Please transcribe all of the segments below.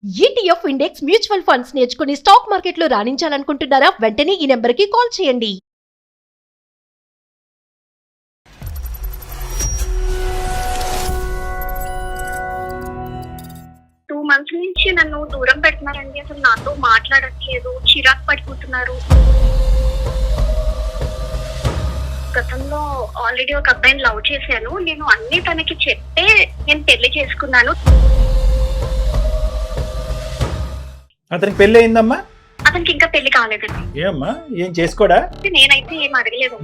ETF index mutual funds నేర్చుకుని stock మార్కెట్లో రాణించాలనుకుంటున్నారా? వెంటనే ఈ నెంబర్కి కాల్ చేయండి. టూ మంత్స్ నుంచి నన్ను దూరం పెడుతున్నారండి. అసలు నాతో మాట్లాడట్లేదు, చిరాకు పడిపోతున్నారు. గతంలో ఆల్రెడీ ఒక అబ్బాయిని లవ్ చేశాను. నేను అన్ని తనకి చెప్పే నేను పెళ్లి చేసుకున్నాను. అతనికి పెళ్లి అయిందమ్మా? అతనికి ఇంకా పెళ్లి కాలేదండి. ఏమ్మా, ఏం చేసుకోడా? నేనైతే ఏం అడగలేదు.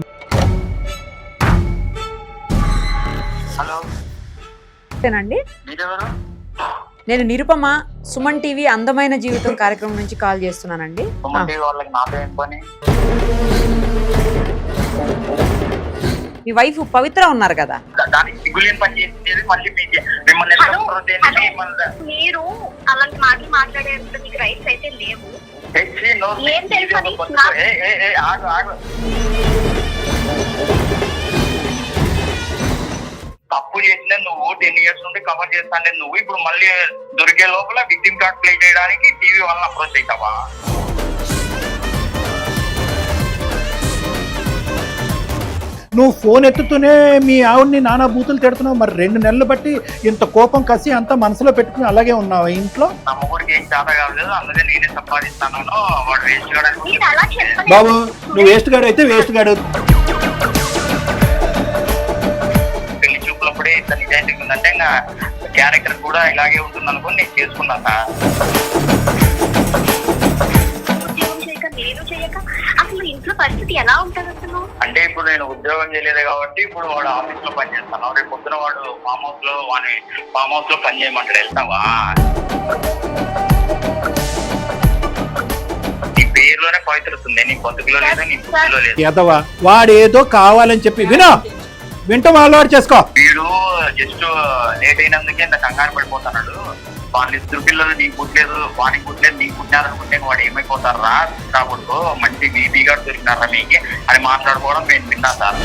హలో, అండి మీరెవరు? నేను నిరుపమ, సుమన్ టీవీ అందమైన జీవితం కార్యక్రమం నుంచి కాల్ చేస్తున్నానండి. సుమన్ టీవీ వాళ్ళకి నాతో ఏం పని? మీ వైఫ్ పవిత్ర ఉన్నారు కదా? దానికి సిగ్గులేని పని చేసేది మళ్ళీ మిమ్మల్ని హలో, మీరు అలాంటి మాటలు మాట్లాడేంత మీకు రైట్స్ అయితే లేవు. ఏం తెలుసు అని తప్పు చేసిన నువ్వు 10 years నుండి కవర్ చేస్తానే నువ్వు ఇప్పుడు మళ్ళీ దొరికే లోపల విక్టిమ్ కార్డ్ ప్లే చేయడానికి టీవీ వాళ్ళని అప్రోచ్ అవుతావా? నువ్వు ఫోన్ ఎత్తుతూనే మీ ఆవిడ్ని నానా బూతులు తిడుతున్నావు. మరి 2 నెలలు బట్టి ఇంత కోపం కసి అంతా మనసులో పెట్టుకుని అలాగే ఉన్నావా ఇంట్లో? నా ముగ్గురికి ఏం చేత కాలేదు, అందుకే నేనే సంపాదిస్తాను. వాడు వేస్ట్ కావడానికి మీరు అలా చెప్పలేదు. బాబు, నువ్వు వేస్ట్ గాడు అయితే వేస్ట్ గాడు. పెళ్లి చూపులప్పుడే ఇంత నిజాయితీ ఉందంటే ఇంకా క్యారెక్టర్ కూడా ఇలాగే ఉంటుంది అనుకుని నేను చేసుకున్నా సార్. నేను చేయక అసలు ఇంట్లో పరిస్థితి ఎలా ఉంటుంది అసలు? అంటే ఇప్పుడు నేను ఉద్యోగం చేయలేదు కాబట్టి ఇప్పుడు వాడు ఆఫీస్ లో పని చేస్తాను. రేపు పొద్దున వాడు ఫామ్ హౌస్ లో పని చేయమంటాడు, వెళ్తావా? నీ పేరులోనే పవిత్రతుంది, నీ బతుకులో లేదు, నీ బుద్ధిలో లేదు. ఎదవా, వాడేదో కావాలని చెప్పి వింటూ అలవాటు చేసుకో. వీడు జస్ట్ లేట్ అయినందుకే ఇంత కంగారు పడిపోతున్నాడు. వాళ్ళ 2 పిల్లలు నీకు పుట్టలేదు, వానికి పుట్టలేదు, నీకు పుట్టినారనుకుంటే వాడు ఏమైపోతారు రా కాబడుకో, మంచి బీబీగా దొరికినారా మీకు అని మాట్లాడుకోవడం నేను విన్నా సార్.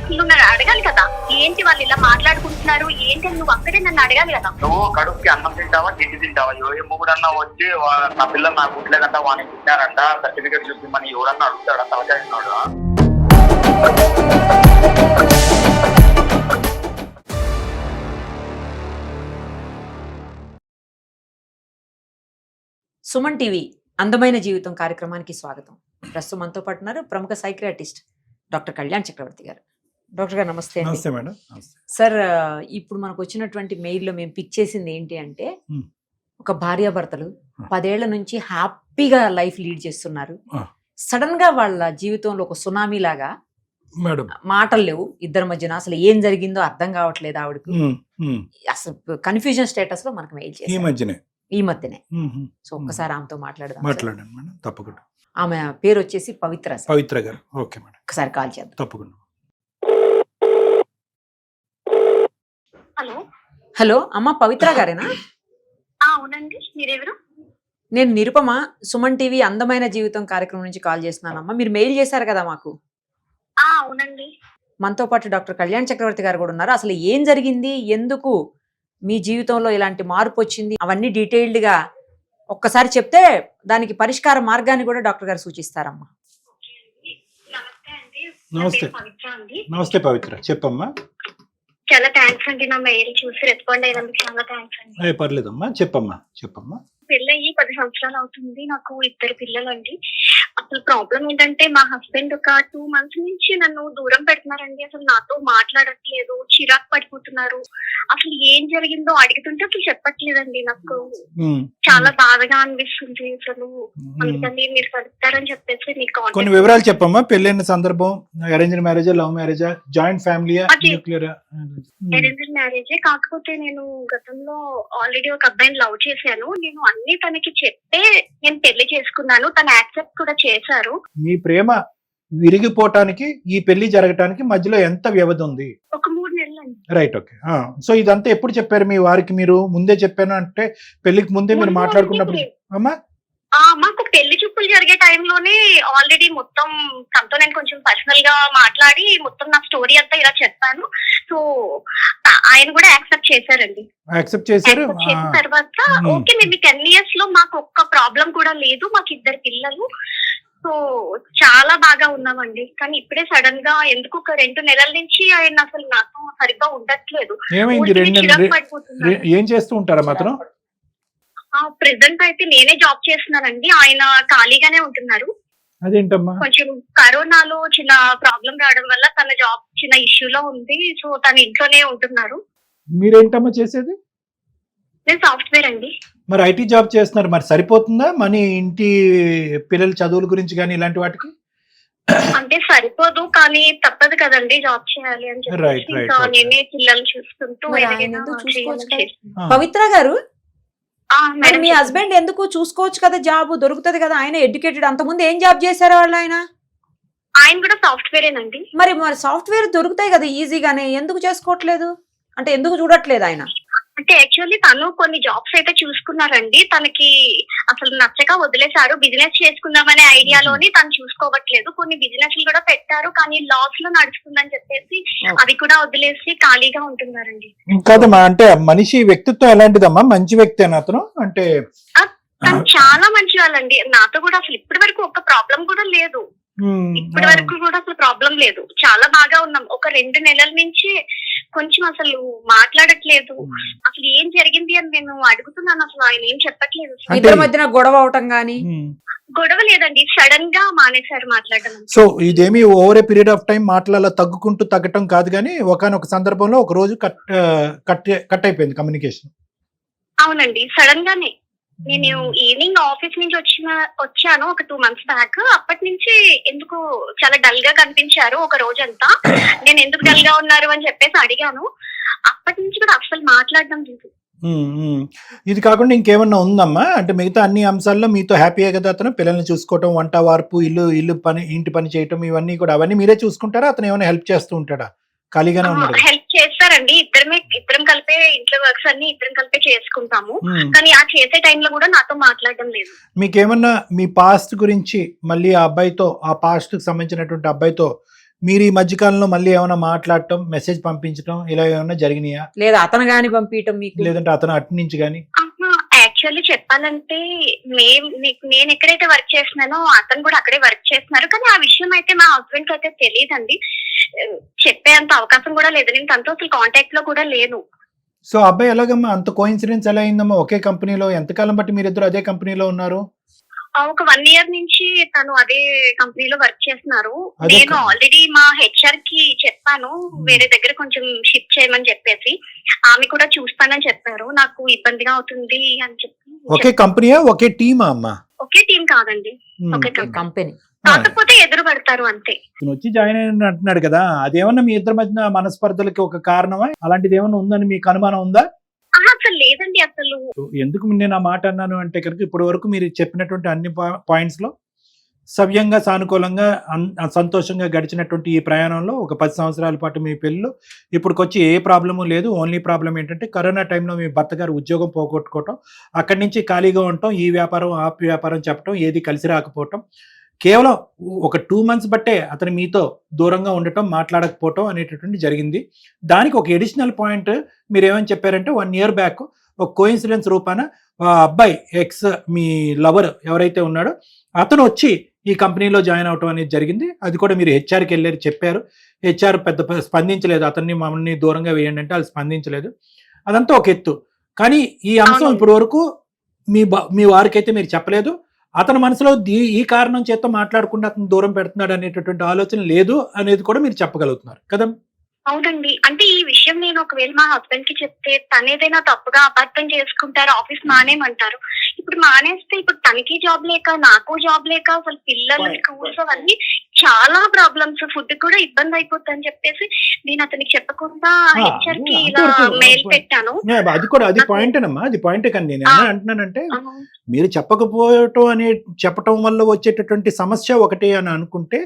నువ్వు నన్ను అడగాలి కదా, ఏంటి వాళ్ళు ఇలా మాట్లాడుకుంటున్నారు ఏంటి అని నువ్వు అక్కడే నన్ను అడగాలి కదా. నువ్వు కడుపుకి అన్నం తింటావా, గిడ్డి తింటావా? ఎవడన్నా వచ్చి నా పిల్లలు నాకు పుట్టలేదంట, వానికి పుట్టినారంట, సర్టిఫికేట్ చూపిమని ఎవడన్నా అడుగుతాడా? తలచాడినాడు. సుమన్ టీవీ అందమైన జీవితం కార్యక్రమానికి స్వాగతం. ప్రస్తుతం మనతో పాటు ఉన్నారు ప్రముఖ సైకియాట్రిస్ట్ డాక్టర్ కళ్యాణ్ చక్రవర్తి గారు. డాక్టర్ గారు నమస్తే. నమస్తే మేడం. సార్, ఇప్పుడు మనకు వచ్చినటువంటి మెయిల్లో మేము పిక్ చేసింది ఏంటి అంటే, ఒక భార్యాభర్తలు 10 ఏళ్ల నుంచి హ్యాపీగా లైఫ్ లీడ్ చేస్తున్నారు. సడన్ గా వాళ్ళ జీవితంలో ఒక సునామీ లాగా మేడం మాటలు లేవు ఇద్దరి మధ్యన. అసలు ఏం జరిగిందో అర్థం కావట్లేదు ఆవిడకు. అసలు కన్ఫ్యూజన్ స్టేటస్ లో మనకు మెయిల్ చేసి ఈ మధ్యనే. సో ఒక్కసారి ఆమెతో మాట్లాడదాం. తప్పకుండా. ఆమె పేరు వచ్చేసి పవిత్ర గారు. ఓకే మేడం, ఒకసారి కాల్ చేద్దాం. తప్పకుండా. హలో హలో, అమ్మ పవిత్ర గారేనా? అవునండి, మీరెవరు? నేను నిరుపమ, సుమన్ టీవీ అందమైన జీవితం కార్యక్రమం నుంచి కాల్ చేస్తున్నానమ్మా. మీరు మెయిల్ చేశారు కదా మాకు. అవునండి. మనతో పాటు డాక్టర్ కళ్యాణ్ చక్రవర్తి గారు కూడా ఉన్నారు. అసలు ఏం జరిగింది, ఎందుకు మీ జీవితంలో ఇలాంటి మార్పు వచ్చింది, అవన్నీ డీటెయిల్డ్ గా ఒక్కసారి చెప్తే దానికి పరిష్కార మార్గాన్ని కూడా డాక్టర్ గారు సూచిస్తారమ్మా. నమస్తే. నమస్తే పవిత్ర, చెప్పమ్మా. చాలా థ్యాంక్స్ అండి, నా మెయిల్ చూసి రెస్పాండ్ అయినందుకు చాలా థ్యాంక్స్ అండి. పర్లేదమ్మా, చెప్పమ్మా. పెళ్ళయి 10 సంవత్సరాలు అవుతుంది. నాకు 2 పిల్లలండి. అసలు ప్రాబ్లం ఏంటంటే మా హస్బెండ్ ఒక 2 months నుంచి నన్ను దూరం పెడుతున్నారండి. అసలు నాతో మాట్లాడట్లేదు, చిరాకు పడిపోతున్నారు. అసలు ఏం జరిగిందో అడుగుతుంటే అసలు చెప్పట్లేదండి. నాకు చాలా బాధగా అనిపిస్తుంది అసలు. అందుకని మీరు కలుపుతారని చెప్పేసి మీకు కొన్ని వివరాలు చెప్పమ్మా. పెళ్ళైన సందర్భం, అరేంజ్డ్ మ్యారేజా, లవ్ మ్యారేజా, జాయింట్ ఫ్యామిలీయా, న్యూక్లియరా? అరేంజ్డ్ మ్యారేజే. కాకపోతే నేను గతంలో ఆల్రెడీ ఒక అబ్బాయిని లవ్ చేశాను. నేను అన్ని తనకి చెప్పే నేను పెళ్లి చేసుకున్నాను. తను యాక్సెప్ట్ కూడా చేశారు. మీ ప్రేమ విరిగిపోవటానికి ఈ పెళ్లి జరగటానికి మధ్యలో ఎంత వ్యవధి ఉంది? ఒక 3 నెలలు అండి. Right, okay. సో ఇదంతా ఎప్పుడు చెప్పారు మీ వారికి? మీరు ముందే చెప్పాను అంటే పెళ్లికి ముందే మీరు మాట్లాడుకున్నప్పుడు అమ్మా? మాకు పెళ్లి చూపులు జరిగే టైంలోనే ఆల్రెడీ మొత్తం తనతో నేను కొంచెం పర్సనల్ గా మాట్లాడి మొత్తం నా స్టోరీ అంతా ఇలా చెప్పాను. సో ఆయన కూడా యాక్సెప్ట్ చేశారండి. యాక్సెప్ట్ చేశారు. యాక్సెప్ట్ చేసిన తర్వాత ఓకే మేము 10 years లో మాకు ఒక్క ప్రాబ్లం కూడా లేదు, మాకు 2 పిల్లలు, సో చాలా బాగా ఉన్నామండి. కానీ ఇప్పుడే సడన్ గా ఎందుకు ఒక 2 నెలల నుంచి ఆయన అసలు నాతో సరిగ్గా ఉండట్లేదు. ఏమైంది? ఊరికే 2 చిరాకు పడిపోతున్నాడు. ఏం చేస్తూ ఉంటారా మాత్రం? ప్రెసెంట్ అయితే నేనే జాబ్ చేస్తున్నానండి, ఆయన ఖాళీగానే ఉంటున్నారు. అదేంటమ్మా? కొంచెం కరోనాలో చిన్న ప్రాబ్లం రావడం వల్ల తన జాబ్ చిన్న ఇష్యూలో ఉంది, సో తన ఇంట్లోనే ఉంటున్నారు. మీరేంటమ్మా చేసేది? నేను సాఫ్ట్వేర్ అండి. మరి ఐటీ జాబ్ చేస్తున్నారు, మరి సరిపోతుందా మనీ ఇంటి పిల్లల చదువుల గురించి కానీ ఇలాంటి వాటికి? అంటే సరిపోదు, కానీ తప్పదు కదండి జాబ్ చేయాలి అని Right, చెప్పి right, ఇంకా right. నేనే పిల్లలు చూసుకుంటూ మరి ఆయన ఏదైనా ఎందుకు చూసుకోవచ్చు చేయాలని కదా? చేస్తున్నాను. పవిత్ర గారు, మరి మేడం మీ హస్బెండ్ ఎందుకు చూసుకోవచ్చు కదా, జాబ్ దొరుకుతది కదా, ఆయన ఎడ్యుకేటెడ్. అంతకుముందు ఏం జాబ్ చేశారు వాళ్ళు ఆయన? ఆయన కూడా సాఫ్ట్వేరేనండి. మరి సాఫ్ట్వేర్ దొరుకుతాయి కదా ఈజీగానే, ఎందుకు చేసుకోవట్లేదు? అంటే ఎందుకు చూడట్లేదు ఆయన? అంటే యాక్చువల్లీ తను కొన్ని జాబ్స్ అయితే చూసుకున్నారండి, తనకి అసలు నచ్చక వదిలేశారు. బిజినెస్ చేసుకుందామనే ఐడియాలోని తను చూసుకోవట్లేదు. కొన్ని బిజినెస్ కూడా పెట్టారు, కానీ లాస్ లో నడుస్తుందని చెప్పేసి అవి కూడా వదిలేసి ఖాళీగా ఉంటున్నారండి. కాదమ్మా, అంటే మనిషి వ్యక్తిత్వం ఎలాంటిదమ్మా? మంచి వ్యక్తి అని అతను అంటే? తను చాలా మంచి వాళ్ళండి. నాతో కూడా అసలు ఇప్పటి వరకు ఒక ప్రాబ్లం కూడా లేదు. ఇప్పటి వరకు కూడా అసలు ప్రాబ్లం లేదు, చాలా బాగా ఉన్నాం. ఒక 2 నెలల నుంచి కొంచెం అసలు మాట్లాడట్లేదు. అసలు ఏం జరిగింది అని నేను అడుగుతున్నాను, అసలు ఆయన ఏం చెప్పట్లేదు. ఇద్దరి మధ్యన గొడవ అవటం గానీ? గొడవ లేదండి, సడన్ గా మానేశారు మాట్లాడడం. సో ఇదేమి over a period of time మాటలలో తగ్గటం కాదు, కానీ ఒకనొక సందర్భంలో ఒక రోజు కట్ అయిపోయింది కమ్యూనికేషన్. అవునండి, సడన్ గానే. నేను ఈవినింగ్ ఆఫీస్ నుంచి వచ్చాను ఒక 2 months బ్యాక్. అప్పటి నుంచి ఎందుకు చాలా డల్ గా కనిపించారు ఒక రోజంతా. నేను ఎందుకు డల్ గా ఉన్నారు అని చెప్పేసి అడిగాను. అప్పటి నుంచి కూడా అసలు మాట్లాడడం లేదు. ఇది కాకుండా ఇంకేమన్నా ఉందమ్మా? అంటే మిగతా అన్ని అంశాల్లో మీతో హ్యాపీయే కదా అతను? పిల్లల్ని చూసుకోవటం, వంట వార్పు, ఇల్లు పని, ఇంటి పని చేయటం, ఇవన్నీ కూడా అవన్నీ మీరే చూసుకుంటారా? అతను ఏమైనా హెల్ప్ చేస్తూ ఉంటాడా? ఖాళీగానే ఉన్నాడు? హెల్ప్ చేస్తారండి, ఇద్దరం కలిపే ఇంట్లో వర్క్స్ అన్ని ఇద్దరం కలిపే చేసుకుంటాము. కానీ ఆ చేసే టైంలో కూడా నాతో మాట్లాడడం లేదు. మీకేమన్నా మీ పాస్ట్ గురించి మళ్ళీ ఆ అబ్బాయితో, ఆ పాస్ట్ కి సంబంధించినటువంటి అబ్బాయితో మీరు ఈ మధ్యకాలంలో మళ్ళీ ఏమైనా మాట్లాడటం, మెసేజ్ పంపించడం ఇలా ఏమైనా జరిగినాయా? లేదా అతను గాని పంపించడం మీకు? లేదంటే అతను అటు నుంచి గానీ? యాక్చువల్లీ చెప్పాలంటే నేను ఎక్కడైతే వర్క్ చేస్తున్నానో అతను కూడా అక్కడే వర్క్ చేస్తున్నారు. కానీ ఆ విషయం అయితే మా హస్బెండ్ కి అయితే తెలియదండి, చెప్పేంత అవకాశం కూడా లేదు. నేను తనతో అసలు కాంటాక్ట్ లో కూడా లేను. సో అబ్బాయి ఎలాగమ్మా అంత కోఇన్సిడెన్స్ ఎలా అయిందమ్మా? ఒకే కంపెనీలో ఎంతకాలం బట్టి మీరిద్దరు అదే కంపెనీలో ఉన్నారు? ఒక 1 year నుంచి తను అదే కంపెనీలో వర్క్ చేస్తున్నారు. నేను ఆల్రెడీ మా హెచ్ఆర్ కి చెప్పాను వేరే దగ్గర కొంచెం షిఫ్ట్ చేయమని చెప్పేసి. ఆమె కూడా చూస్తానని చెప్పారు. నాకు ఇబ్బందిగా అవుతుంది అని చెప్పి. ఒకే కంపెనీయా, ఒకే టీమా అమ్మా? ఒకే టీం కాదండి, ఒకే కంపెనీ. కాకపోతే ఎదురు పడతారు అంతే. వచ్చి జాయిన్ అయిన అంటున్నాడు కదా, అదేమన్నా మీ ఇద్దరి మధ్య మనస్పర్ధలకి ఒక కారణమా? అలాంటిది ఏమన్నా ఉందని మీకు అనుమానం ఉందా? అసలు లేదండి. అసలు ఎందుకు నేను ఆ మాట అన్నాను అంటే కనుక, ఇప్పటి వరకు మీరు చెప్పినటువంటి అన్ని పాయింట్స్ లో సవ్యంగా, సానుకూలంగా, సంతోషంగా గడిచినటువంటి ఈ ప్రయాణంలో ఒక 10 సంవత్సరాల పాటు మీ పెళ్ళిలో ఇప్పటికొచ్చి ఏ ప్రాబ్లము లేదు. ఓన్లీ ప్రాబ్లం ఏంటంటే కరోనా టైంలో మీ భర్త గారు ఉద్యోగం పోగొట్టుకోవటం, అక్కడి నుంచి ఖాళీగా ఉండటం, ఈ వ్యాపారం ఆ వ్యాపారం చెప్పటం, ఏది కలిసి రాకపోవటం, కేవలం ఒక 2 months బట్టే అతను మీతో దూరంగా ఉండటం, మాట్లాడకపోవటం అనేటటువంటి జరిగింది. దానికి ఒక ఎడిషనల్ పాయింట్ మీరు ఏమని చెప్పారంటే 1 year బ్యాక్ ఒక కోఇన్సిడెన్స్ రూపాన అబ్బాయి ఎక్స్ మీ లవర్ ఎవరైతే ఉన్నాడో అతను వచ్చి ఈ కంపెనీలో జాయిన్ అవటం అనేది జరిగింది. అది కూడా మీరు హెచ్ఆర్కి వెళ్ళారు, చెప్పారు. హెచ్ఆర్ పెద్ద స్పందించలేదు, అతన్ని మమ్మల్ని దూరంగా వేయండి అంటే వాళ్ళు స్పందించలేదు. అదంతా ఒక ఎత్తు. కానీ ఈ అంశం ఇప్పటి వరకు మీ వారికైతే మీరు చెప్పలేదు. అతని మనసులో ఈ కారణం చేత మాట్లాడకుండా అతను దూరం పెడుతున్నాడు అనేటటువంటి ఆలోచన లేదు అనేది కూడా మీరు చెప్పగలుగుతున్నారు కదా? అవునండి. అంటే ఈ విషయం నేను ఒకవేళ మా హస్బెండ్ కి చెప్తే తనేదైనా తప్పుగా అపార్థం చేసుకుంటారు, ఆఫీస్ మానేమంటారు. ఇప్పుడు మానేస్తే ఇప్పుడు తనకి జాబ్ లేక, నాకు జాబ్ లేక, అసలు పిల్లలు స్కూల్స్ అవన్నీ చాలా ప్రాబ్లమ్స్, ఫుడ్ కూడా ఇబ్బంది అయిపోతుంది అని చెప్పేసి నేను అతనికి చెప్పకుండా హెచ్ఆర్ కి ఇలా మెయిల్ పెట్టాను. అది కూడా అది పాయింటేనమ్మా, అది పాయింటే. కానీ నేను ఏమన్నా అంటున్నానంటే మీరు చెప్పకపోవటం చెప్పటం వల్ల వచ్చేటటువంటి సమస్య ఒకటి అని అనుకుంటే,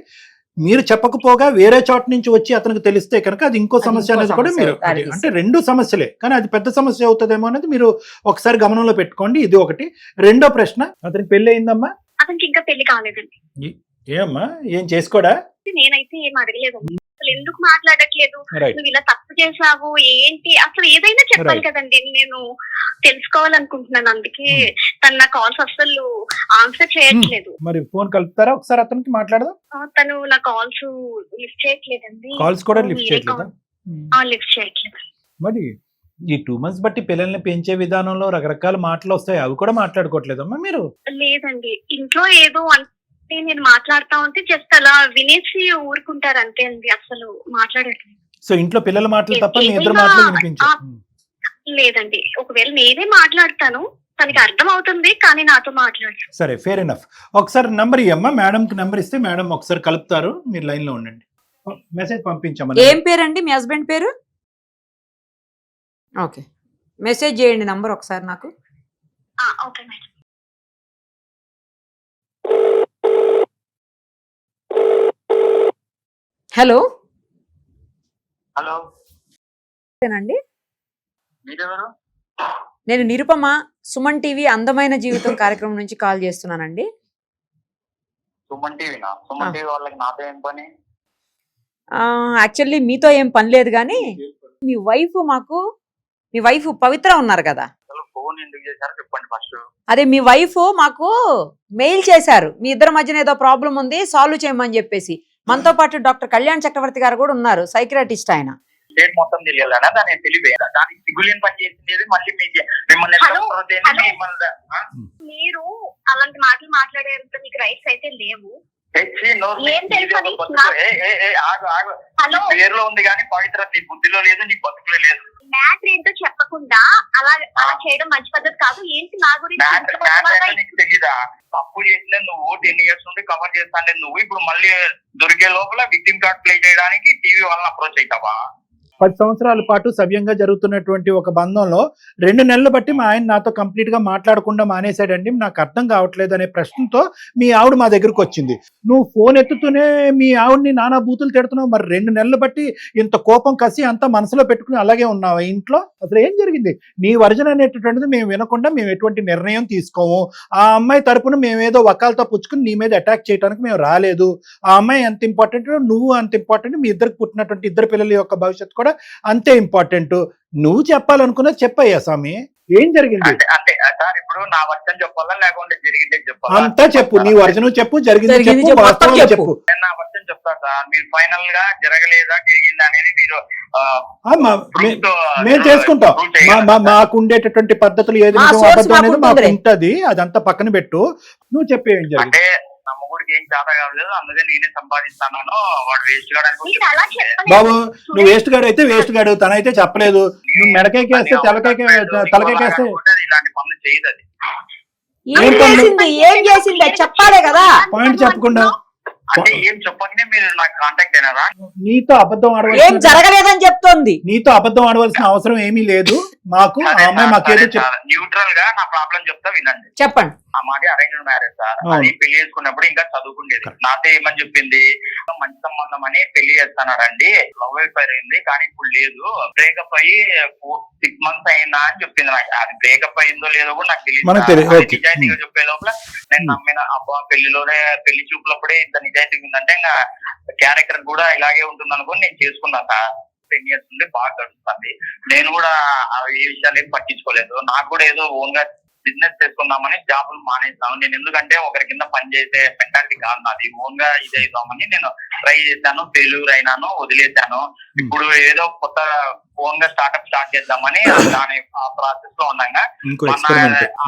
మీరు చెప్పకపోగా వేరే చోట నుంచి వచ్చి అతనికి తెలిస్తే కనుక అది ఇంకో అది సమస్య ఇంకో అనేది కూడా సమస్య మీరు దారితీస్తుంది. అంటే రెండు సమస్యలే, కానీ అది పెద్ద సమస్య అవుతుందేమో అనేది మీరు ఒకసారి గమనంలో పెట్టుకోండి. ఇది ఒకటి. రెండో ప్రశ్న, అతనికి పెళ్లి అయిందమ్మా? అతనికి ఇంకా పెళ్లి కాలేదండి. ఏమ్మా, ఏం చేసుకోడా? నేనైతే ఏం అడగలేదండి. అసలు ఎందుకు మాట్లాడట్లేదు, రైట్. నువ్వు ఇలా తప్పు చేసావు ఏంటి, అసలు ఏదైనా చెప్పాలి కదండి. నేను తెలుసుకోవాలనుకుంటున్నాను, అందుకే తను నా కాల్స్ అసలు ఆన్సర్ చేయట్లేదు. మరి ఫోన్ కలుపుతారా ఒకసారి అతనికి మాట్లాడదాం? తను నా కాల్స్ లిఫ్ట్ చేయట్లేదండి. కాల్స్ కూడా లిఫ్ట్ చేయట్లేదా? లిఫ్ట్ చేయట్లేదు. మరి ఈ 2 months బట్టి పిల్లల్ని పెంచే విధానంలో రకరకాల మాటలు వస్తాయి, అవి కూడా మాట్లాడుకోవట్లేదమ్మా మీరు? లేదండి, ఇంట్లో ఏదో అంటే నేను మాట్లాడుతా ఉంటే జస్ట్ అలా వినేసి ఊరుకుంటారు అంతే అండి, అసలు మాట్లాడట్లేదు. సో ఇంట్లో పిల్లల మాటలు తప్ప మీ ఇద్దరు ఏదైనా- మాటలు వినిపించారు? లేదండి, ఒకవేళ నేనే మాట్లాడతాను తనకి అర్థం అవుతుంది, కానీ నాతో మాట్లాడతాను. సరే, ఫేర్ ఎనఫ్. ఒకసారి నంబర్ ఇవ్వమ్మా, మేడంకి నంబర్ ఇస్తే మేడం ఒకసారి కలుపుతారు, మీరు లైన్ లో ఉండండి. మెసేజ్ పంపించమ్మా. ఏం పేరండి మీ హస్బెండ్ పేరు? ఓకే, మెసేజ్ చేయండి నంబర్ ఒకసారి నాకు. Okay madam. హలో హలో, అండి, మీరెవరు? నేను నిరుపమ, సుమన్ టీవీ అందమైన జీవితం కార్యక్రమం నుంచి కాల్ చేస్తున్నానండి. సుమన్ టీవీనా? సుమన్ టీవీ వాళ్ళకి నాతో ఏం పని? యాక్చువల్లీ మీతో ఏం పని లేదు, కానీ మీ వైఫ్ పవిత్ర ఉన్నారు కదా, అసలు ఫోన్ ఎందుకు చేశారో చెప్పండి ఫస్ట్. అదే మీ వైఫ్ మాకు మెయిల్ చేశారు, మీ ఇద్దరి మధ్యన ఏదో ప్రాబ్లం ఉంది, సాల్వ్ చేయమని చెప్పేసి. మనతో పాటు డాక్టర్ కళ్యాణ్ చక్రవర్తి గారు కూడా ఉన్నారు, సైకియాట్రిస్ట్ ఆయన. స్టేట్ మొత్తం తెలియాలనా? దాని తెలియదు, దానికి సిగ్గులేని పని చేసింది మళ్ళీ మిమ్మల్ని హలో, హలో. మిమ్మల్ని మీరు అలాంటి మాటలు మాట్లాడేంత మీకు రైట్స్ అయితే లేవు. ఏం తెలుసని? హలో, పేరులో ఉంది కానీ పవిత్ర నీ బుద్ధిలో లేదు, నీ బతుకులో లేదు. మ్యాటర్ ఏంటో చెప్పకుండా అలా చేయడం మంచి పద్ధతి కాదు. ఏంటి నా గురించి ఇంత కొత్తగా నీకు తెలీదా? తప్పు చేసిన నువ్వు 10 years నుండి కవర్ చేస్తాను నువ్వు, ఇప్పుడు మళ్ళీ దొరికే లోపల విక్టిమ్ కార్డ్ ప్లే చేయడానికి టీవీ వాళ్ళని అప్రోచ్ అవుతావా? 10 సంవత్సరాల పాటు సవ్యంగా జరుగుతున్నటువంటి ఒక బంధంలో 2 నెలలు బట్టి మా ఆయన నాతో కంప్లీట్ గా మాట్లాడకుండా మానేశాడండి, నాకు అర్థం కావట్లేదు అనే ప్రశ్నతో మీ ఆవిడ మా దగ్గరకు వచ్చింది. నువ్వు ఫోన్ ఎత్తుతూనే మీ ఆవిడని నానా బూతులు తిడుతున్నావు, మరి 2 నెలలు బట్టి ఇంత కోపం కసి అంతా మనసులో పెట్టుకుని అలాగే ఉన్నావు ఇంట్లో? అసలు ఏం జరిగింది? నీ వర్జన్ అనేటటువంటిది మేము వినకుండా మేము ఎటువంటి నిర్ణయం తీసుకోము. ఆ అమ్మాయి తరపున మేమేదో వకాలతో పుచ్చుకుని నీ మీద అటాక్ చేయడానికి మేము రాలేదు. ఆ అమ్మాయి ఎంత ఇంపార్టెంట్, నువ్వు అంత ఇంపార్టెంట్, మీ ఇద్దరికి పుట్టినటువంటి 2 పిల్లల యొక్క భవిష్యత్తు కూడా అంతే ఇంపార్టెంట్. నువ్వు చెప్పాలనుకున్నా చెప్పయ్యా స్వామి, ఏం జరిగింది? అంటే సార్, ఇప్పుడు నా వర్షం చెప్పాలా లేకుంటే జరిగిందే చెప్పాలా? అంతా చెప్పు, నీ వర్జను చెప్పు, జరిగింది జరిగింది చెప్పు, చెప్పు, వాస్తవం మొత్తం చెప్పు. నేను నా వర్షం చెప్తాను సార్, మీరు ఫైనల్ గా జరగలేదా జరిగిందా అనేది మీరు మేము చేసుకుంటాం. మాకు ఉండేటటువంటి పద్ధతులు ఏది నిజం అబద్ధం అనేది మాకు ఉంటది, అదంతా పక్కన పెట్టు. నువ్వు చెప్పేం జరిగింది? అంటే నా మొగుడికి ఏం చేత కాలేదు, అందుకే నేనే సంపాదిస్తాను, వాడు వేస్ట్ మీరు అలా చెప్పలేదు. బాబు, నువ్వు వేస్ట్ గాడు అయితే వేస్ట్ గాడు, తనైతే చెప్పలేదు. నువ్వు మెడకేకేస్తే తలకేకేస్తే ఇలాంటి పనులు చేయదు. అది ఏం చేసింది చెప్పాలే కదా. పాయింట్ చెప్పకుండా అంటే ఏం చెప్పగానే మీరు నాకు కాంటాక్ట్ అయినారా? నీతో అబద్ధం ఏం ఆడవలసిన జరగలేదని చెప్తోంది. నీతో అబద్ధం ఆడవలసిన అవసరం ఏమీ లేదు మాకు. ఆ అమ్మాయి మాకేదో న్యూట్రల్ గా నా ప్రాబ్లం చెప్తా వినండి. చెప్పండి. ఆ మాది అరేంజ్డ్ మ్యారేజ్ సార్. అది పెళ్లి చేసుకున్నప్పుడు ఇంకా చదువుకుండేది. నాతో ఏమని చెప్పింది, మంచి సంబంధం అని పెళ్లి చేస్తానండి, లవ్ అఫైర్ అయింది కానీ ఇప్పుడు లేదు, బ్రేకప్ అయ్యి 6 months అయిందా అని చెప్పింది. నాకు అది బ్రేకప్ అయిందో లేదో కూడా నాకు తెలియదు. నిజాయితీగా చెప్పే లోపల నేను నమ్మిన. అబ్బా, పెళ్లి చూపులప్పుడే ఇంత నిజాయితీగా ఉందంటే ఇంకా క్యారెక్టర్ కూడా ఇలాగే ఉంటుంది అనుకుని నేను చేసుకున్నా సార్. 10 years నుండి బాగా గడుస్తుంది. నేను కూడా ఏ విషయాలు ఏం పట్టించుకోలేదు. నాకు కూడా ఏదో ఓన్ గా బిజినెస్ చేసుకుందామని జాబులు మానేస్తాను నేను. ఎందుకంటే ఒకరి కింద పని చేసే మెంటాలిటీ కాదు నాది. ఓన్ గా ఇది అవుతామని నేను ట్రై చేశాను, ఫెయిల్యూర్ అయినాను, వదిలేశాను. ఇప్పుడు ఏదో కొత్త ఓన్ గా స్టార్ట్అప్ స్టార్ట్ చేద్దామని దాని ఆ ప్రాసెస్ లో ఉన్నాగా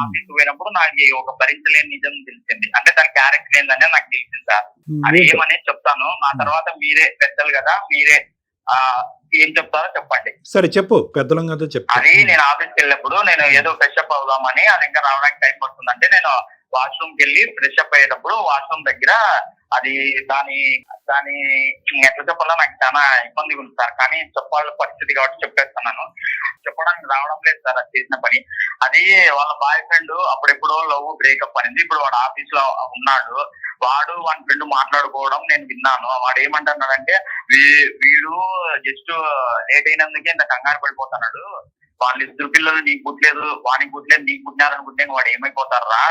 ఆఫీస్ పోయినప్పుడు నాకు ఒక భరించలేని నిజం తెలిసింది. అంటే దాని క్యారెక్టర్ ఏందనే నాకు తెలిసింది సార్. అది ఏమనేది చెప్తాను. ఆ తర్వాత మీరే పెద్దలు కదా, మీరే ఏం చెప్తారో చెప్పండి. సరే చెప్పు, పెద్దలం కదా చెప్పు. అది నేను ఆఫీస్కి వెళ్ళినప్పుడు నేను ఏదో ఫ్రెష్ అప్ అవుదామని, అది ఇంకా రావడానికి టైం పడుతుందంటే నేను వాష్రూమ్ కి వెళ్ళి ఫ్రెష్ అప్ అయ్యేటప్పుడు వాష్రూమ్ దగ్గర అది దాని దాని ఎట్లా చెప్పాలో నాకు చాలా ఇబ్బందిగా ఉంది సార్. కానీ చెప్పాల పరిస్థితి కాబట్టి చెప్పేస్తున్నాను. చెప్పడానికి రావడం లేదు సార్ అది చేసిన పని. అది వాళ్ళ బాయ్ ఫ్రెండ్ అప్పుడెప్పుడో లవ్ బ్రేకప్ అనింది. ఇప్పుడు వాడు ఆఫీస్ లో ఉన్నాడు. వాడు వాని ఫ్రెండ్ మాట్లాడుకోవడం నేను విన్నాను. వాడు ఏమంటున్నాడంటే వీడు జస్ట్ లేట్ అయినందుకే ఇంత కంగారు పడిపోతున్నాడు. వాళ్ళు ఇద్దరు పిల్లలు నీకు పుట్టలేదు, వానికి పుట్టలేదు, నీకు పుట్టినారనుకుంటే వాడు ఏమైపోతారు రా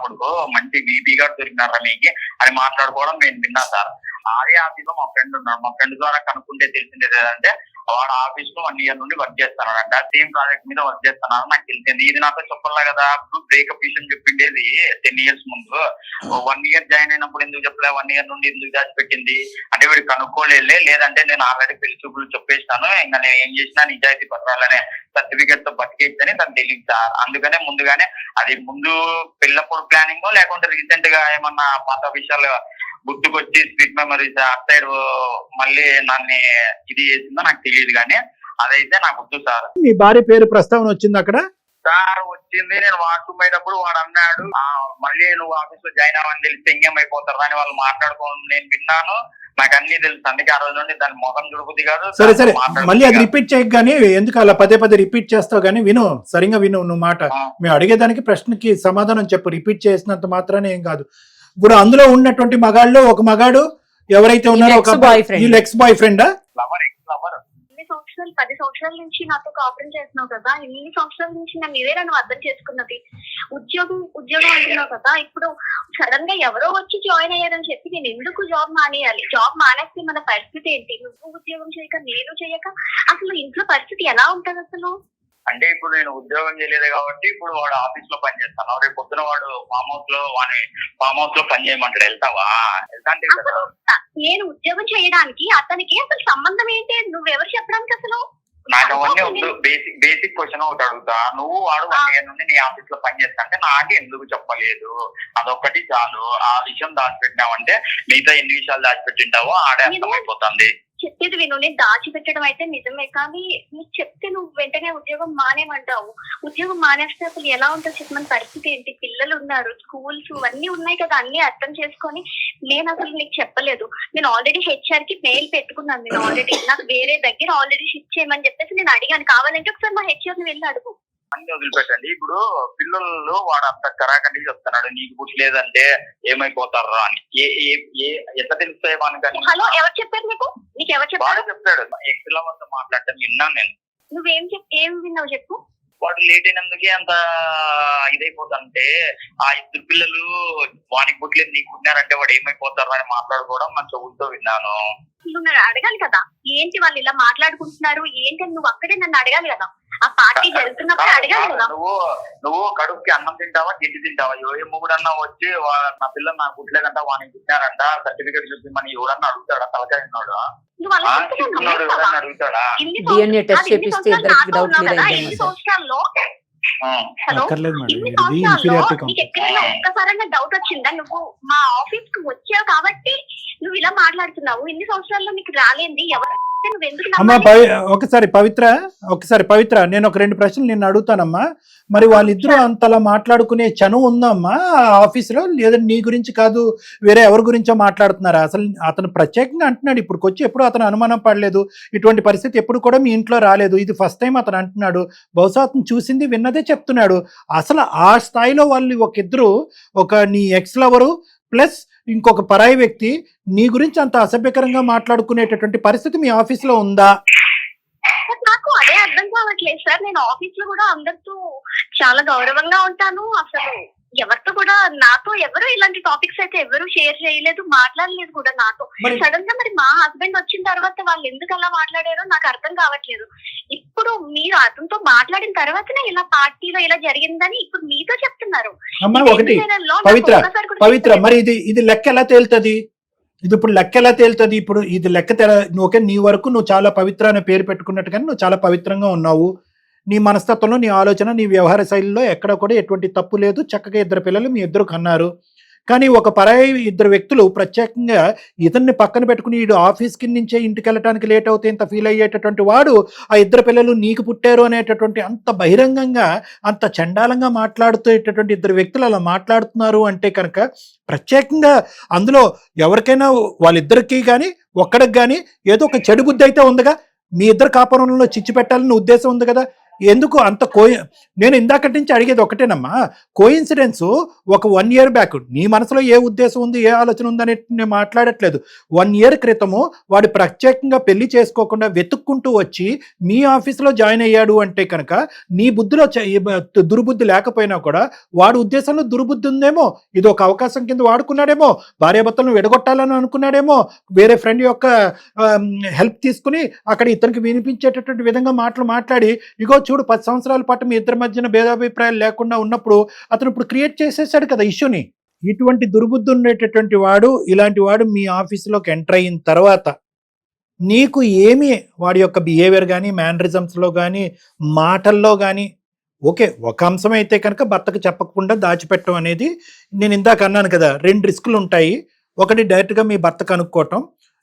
కొడుకు, మంచి బీపీగా దొరికినారా మీకు అని మాట్లాడుకోవడం నేను విన్నా సార్. అదే ఆఫీస్ లో మా ఫ్రెండ్ ఉన్నాడు. మా ఫ్రెండ్ ద్వారా కనుక్కుంటే తెలిసింది ఏంటంటే వాడు ఆఫీస్ లో 1 year నుండి వర్క్ చేస్తున్నాడంట. సేమ్ ప్రాజెక్ట్ మీద వర్క్ చేస్తున్నాను నాకు తెలిసింది. ఇది నాతో చెప్పాలా కదా. అప్పుడు బ్రేకప్ విషయం చెప్పిండేది 10 years ముందు. 1 year జాయిన్ అయినప్పుడు ఎందుకు చెప్పలే, 1 year నుండి ఎందుకు దాచిపెట్టింది అంటే వీడు కనుక్కోలేదులే. లేదంటే నేను ఆల్రెడీ పెళ్లి చూపులు చెప్పేస్తాను, ఇంకా నేను ఏం చేసినా నిజాయితీ పత్రాలనే సర్టిఫికేట్ తో బతికేచ్చని తను తెలియదు సార్. అందుకనే ముందుగానే అది ముందు పెళ్ళప్పుడు ప్లానింగ్ లేకుంటే రీసెంట్ గా ఏమన్నా పాత విషయాలు గుర్తుకొచ్చి స్వీట్ మెమరీస్ అట్ సైడ్ మళ్ళీ నన్ను ఇది చేసిందో నాకు తెలియదు. కానీ అదైతే నాకు వద్దు సార్. మీ భార్య పేరు ప్రస్తావన వచ్చింది అక్కడ? సార్ వచ్చింది. నేను వాష్రూమ్ పోయేటప్పుడు వాడు అన్నాడు మళ్ళీ నువ్వు ఆఫీస్ లో జాయిన్ అవ్వని తెలిసి ఎంగేమైపోతారా అని వాళ్ళు మాట్లాడుకోవడం నేను విన్నాను. నాకు అన్ని తెలుసు. అందుకే ఆ రోజు నుండి దాని ముఖం చుడుకుది కాదు. సరే సరే, మళ్ళీ అది రిపీట్ చేయకు. కానీ ఎందుకు అలా పదే పదే రిపీట్ చేస్తావు? కానీ విను, సరిగా విను నువ్వు మాట. మేము అడిగేదానికి ప్రశ్నకి సమాధానం చెప్పు. రిపీట్ చేసినంత మాత్రానే ఏం కాదు. ఇప్పుడు అందులో ఉన్నటువంటి మగాళ్ళు ఒక మగాడు ఎవరైతే ఉన్నారో ఒక ఎక్స్ బాయ్ ఫ్రెండ్. ఇన్ని సంవత్సరాలు 10 సంవత్సరాల నుంచి నాతో కాపురం చేస్తున్నావు కదా, ఇన్ని సంవత్సరాల నుంచి నన్ను ఇదే నన్ను అర్థం చేసుకున్నది. ఉద్యోగం అంటున్నావు కదా, ఇప్పుడు సడన్ గా ఎవరో వచ్చి జాయిన్ అయ్యారని చెప్పి నేను ఎందుకు జాబ్ మానేయాలి? జాబ్ మానేస్తే మన పరిస్థితి ఏంటి? నువ్వు ఉద్యోగం చేయక నేను చేయక అసలు ఇంట్లో పరిస్థితి ఎలా ఉంటది అసలు? అంటే ఇప్పుడు నేను ఉద్యోగం చేయలేదు కాబట్టి ఇప్పుడు వాడు ఆఫీస్ లో పని చేస్తాను. రేపు పొద్దున వాడు ఫామ్ హౌస్ లో పని చేయమంటాడు. వెళ్తావా? వెళ్తాంటే అసలు నేను ఉద్యోగం చేయడానికి అతనికి అసలు సంబంధం ఏంటి? నువ్వెవరు చెప్పడానికి అసలు? నాకు అవన్నీ వద్దు. బేసిక్ క్వశ్చన్ ఒకటి అడుగుతా. నువ్వు వాడు 1 year నుండి నీ ఆఫీస్ లో పని చేస్తా అంటే నాకే ఎందుకు చెప్పలేదు? అదొక్కటి చాలు. ఆ విషయం దాచిపెట్టినావంటే మిగతా ఎన్ని విషయాలు దాచిపెట్టింటావో ఆడే అర్థమైపోతుంది. చెప్పేది విను, నేను దాచిపెట్టడం అయితే నిజమే, కానీ నీకు చెప్తే నువ్వు వెంటనే ఉద్యోగం మానేమంటావు. ఉద్యోగం మానేస్తే అసలు ఎలా ఉంటుంది చెప్పిన పరిస్థితి ఏంటి? పిల్లలు ఉన్నారు, స్కూల్స్ అన్ని ఉన్నాయి కదా, అన్ని అర్థం చేసుకొని నేను అసలు నీకు చెప్పలేదు. నేను ఆల్రెడీ HR కి మెయిల్ పెట్టుకున్నాను. నేను ఆల్రెడీ నాకు వేరే దగ్గర ఆల్రెడీ షిఫ్ట్ చేయమని చెప్పేసి నేను అడిగాను. కావాలంటే ఒకసారి మా HR ని వెళ్ళి అడుగు. అన్ని వదిలిపెట్టండి. ఇప్పుడు పిల్లలు వాడు అంత కరాకండి చెప్తున్నాడు నీకు పుట్టలేదంటే ఏమైపోతారా అని. ఎట్లా తెలుస్తాయి వానికి? హలో, ఎవరు చెప్పారు నీకు? నీకు ఎవరు చెప్పారు? చెప్తాడు. ఎక్స్లా వాళ్ళతో మాట్లాడటం విన్నాను నేను. ఏం విన్నావు చెప్పు. వాడు లేట్ అయినందుకే అంత ఇదైపోతుంటే ఆ 2 పిల్లలు వానికి పుట్టలేదు నీకు పుట్టినారంటే వాడు ఏమైపోతారు అని మాట్లాడుకోవడం మన చెవులతో విన్నాను. నువ్వు అడగాలి కదా, ఏంటి వాళ్ళు ఇలా మాట్లాడుకుంటున్నారు ఏంటి అని నువ్వు అక్కడే నన్ను అడగాలి కదా. ఆ పార్టీ జరుగుతున్నప్పుడు అడగాలి కదా. నువ్వు కడుపుకి అన్నం తింటావా గిడ్డి తింటావా? ఏ మొగుడన్నా వచ్చి నా పిల్లలు నాకు పుట్టలేదంట వానికి పుట్టినారంట సర్టిఫికేట్ చూపిమని ఎవరన్నా అడుగుతాడా? తలకాయ ఉన్నాడు అడుగుతాడా? DNA టెస్ట్ చేపిస్తే ఇద్దరికి డౌట్ క్లియర్ అయ్యింది. సంవత్సరాల్లో ఎక్కడైనా ఒక్కసారైనా డౌట్ వచ్చిందా? నువ్వు మా ఆఫీస్ కు వచ్చావు కాబట్టి నువ్వు ఇలా మాట్లాడుతున్నావు. ఇన్ని సంవత్సరాల్లో నీకు రాలేంది ఎవరు? అమ్మా ఒకసారి పవిత్ర నేను ఒక 2 ప్రశ్నలు నిన్ను అడుగుతానమ్మా. మరి వాళ్ళిద్దరూ అంతలా మాట్లాడుకునే చనువు ఉందమ్మా ఆఫీస్ లో? లేదా నీ గురించి కాదు వేరే ఎవరి గురించో మాట్లాడుతున్నారా? అసలు అతను ప్రత్యేకంగా అంటున్నాడు ఇప్పుడుకొచ్చి ఎప్పుడు అతను అనుమానం పడలేదు, ఇటువంటి పరిస్థితి ఎప్పుడు కూడా మీ ఇంట్లో రాలేదు, ఇది ఫస్ట్ టైం అతను అంటున్నాడు. బహుశా అతను చూసింది విన్నదే చెప్తున్నాడు. అసలు ఆ స్థాయిలో వాళ్ళు ఇద్దరు ఒక నీ ఎక్స్ లవరు ప్లస్ ఇంకొక పరాయి వ్యక్తి నీ గురించి అంత అసభ్యకరంగా మాట్లాడుకునేటటువంటి పరిస్థితి మీ ఆఫీస్ లో ఉందా? నాకు అదే అర్థం కావట్లేదు సార్. నేను ఆఫీస్ లో కూడా అందరితో చాలా గౌరవంగా ఉంటాను. అసలు ఎవరితో కూడా నాతో ఎవరు ఇలాంటి టాపిక్స్ అయితే ఎవరు షేర్ చేయలేదు, మాట్లాడలేదు కూడా నాతో. సడన్ గా మరి మా హస్బెండ్ వచ్చిన తర్వాత వాళ్ళు ఎందుకు అలా మాట్లాడారో నాకు అర్థం కావట్లేదు. ఇప్పుడు మీరు అతనితో మాట్లాడిన తర్వాతనే ఇలా పార్టీలో ఇలా జరిగిందని ఇప్పుడు మీతో చెప్తున్నారు. పవిత్ర మరి ఇది లెక్క ఎలా తేలుతుంది? ఇప్పుడు లెక్క ఎలా తేలుతుంది? ఇప్పుడు ఇది లెక్క ఓకే, నీ వరకు నువ్వు చాలా పవిత్ర అనే పేరు పెట్టుకున్నట్టు కానీ నువ్వు చాలా పవిత్రంగా ఉన్నావు. నీ మనస్తత్వంలో నీ ఆలోచన నీ వ్యవహార శైలిలో ఎక్కడ కూడా ఎటువంటి తప్పు లేదు. చక్కగా 2 పిల్లలు మీ ఇద్దరు కన్నారు. కానీ ఒక పరాయి ఇద్దరు వ్యక్తులు ప్రత్యేకంగా ఇతన్ని పక్కన పెట్టుకుని వీడు ఆఫీస్కి నుంచే ఇంటికి వెళ్ళటానికి లేట్ అవుతే ఇంత ఫీల్ అయ్యేటటువంటి వాడు ఆ ఇద్దరు పిల్లలు నీకు పుట్టారు అనేటటువంటి అంత బహిరంగంగా అంత చండాలంగా మాట్లాడుతూటటువంటి ఇద్దరు వ్యక్తులు అలా మాట్లాడుతున్నారు అంటే కనుక ప్రత్యేకంగా అందులో ఎవరికైనా వాళ్ళిద్దరికి కానీ ఒక్కడికి కానీ ఏదో ఒక చెడు బుద్ధి అయితే ఉందిగా, మీ ఇద్దరు కాపురంలో చిచ్చు పెట్టాలని ఉద్దేశం ఉంది కదా. ఎందుకు అంత నేను ఇందాకటి నుంచి అడిగేది ఒకటేనమ్మా, కోయిన్సిడెన్స్ ఒక 1 year బ్యాక్ నీ మనసులో ఏ ఉద్దేశం ఉంది, ఏ ఆలోచన ఉందని నేను మాట్లాడట్లేదు. 1 year క్రితము వాడు ప్రత్యేకంగా పెళ్లి చేసుకోకుండా వెతుక్కుంటూ వచ్చి మీ ఆఫీసులో జాయిన్ అయ్యాడు అంటే కనుక నీ బుద్ధిలో దుర్బుద్ధి లేకపోయినా కూడా వాడి ఉద్దేశంలో దుర్బుద్ధి ఉందేమో, ఇది ఒక అవకాశం కింద వాడుకున్నాడేమో, భార్యాభర్తలను విడగొట్టాలని అనుకున్నాడేమో, వేరే ఫ్రెండ్ యొక్క హెల్ప్ తీసుకుని అక్కడ ఇతనికి వినిపించేటటువంటి విధంగా మాట్లాడి ఇగో చూడు 10 సంవత్సరాల పాటు మీ ఇద్దరి మధ్యన భేదాభిప్రాయాలు లేకుండా ఉన్నప్పుడు అతను ఇప్పుడు క్రియేట్ చేసేసాడు కదా ఇష్యూని. ఇటువంటి దుర్బుద్ధి ఉండేటటువంటి వాడు, ఇలాంటి వాడు మీ ఆఫీసులోకి ఎంటర్ అయిన తర్వాత నీకు ఏమి వాడి యొక్క బిహేవియర్ కానీ మేనరిజమ్స్లో కానీ మాటల్లో కానీ ఓకే, ఒక అంశం అయితే కనుక భర్తకు చెప్పకుండా దాచిపెట్టడం అనేది నేను ఇందాక అన్నాను కదా, 2 రిస్కులు ఉంటాయి. ఒకటి డైరెక్ట్గా మీ భర్తకు అనుకోవటం,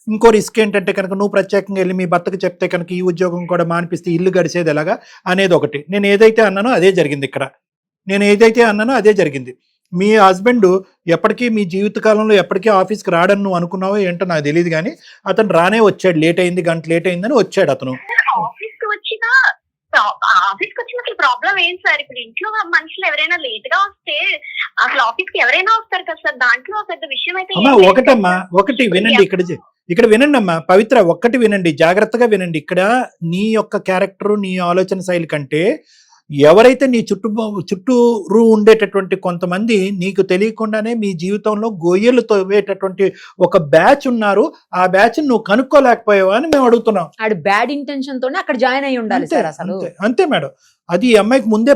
ఇంకో రిస్క్ ఏంటంటే కనుక నువ్వు ప్రత్యేకంగా వెళ్ళి మీ భర్తకు చెప్తే కనుక ఈ ఉద్యోగం కూడా మానిపిస్తే ఇల్లు గడిచేది ఎలాగా అనేది ఒకటి. నేను ఏదైతే అన్నానో అదే జరిగింది ఇక్కడ. మీ హస్బెండ్ ఎప్పటికీ మీ జీవితకాలంలో ఎప్పటికీ ఆఫీస్కి రాడని నువ్వు అనుకున్నావో ఏంటో నాకు తెలియదు, కానీ అతను రానే వచ్చాడు. గంట లేట్ అయిందని వచ్చాడు అతను. ఆఫీస్కి వచ్చిన అసలు ప్రాబ్లం ఏంటి సార్? ఇప్పుడు ఇంట్లో మనుషులు ఎవరైనా లేట్ గా వస్తే అసలు ఆఫీస్కి ఎవరైనా వస్తారు కదా సార్, దాంట్లో పెద్ద విషయం అయితే ఒకటి వినండి, ఇక్కడ వినండి అమ్మా పవిత్ర, ఒక్కటి వినండి, జాగ్రత్తగా వినండి. ఇక్కడ నీ యొక్క క్యారెక్టర్, నీ ఆలోచన శైలి కంటే ఎవరైతే నీ చుట్టూరు ఉండేటటువంటి కొంతమంది నీకు తెలియకుండానే మీ జీవితంలో గొయ్యలు తవ్వేటటువంటి ఒక బ్యాచ్ ఉన్నారు, ఆ బ్యాచ్ నువ్వు కనుక్కోలేకపోయావా అని మేము అడుగుతున్నాం. బ్యాడ్ ఇంటెన్షన్ తోనే అక్కడ జాయిన్ అయ్యి ఉండాలి సార్ అసలు. అంతే మేడం, అది ఈ అమ్మాయికి ముందే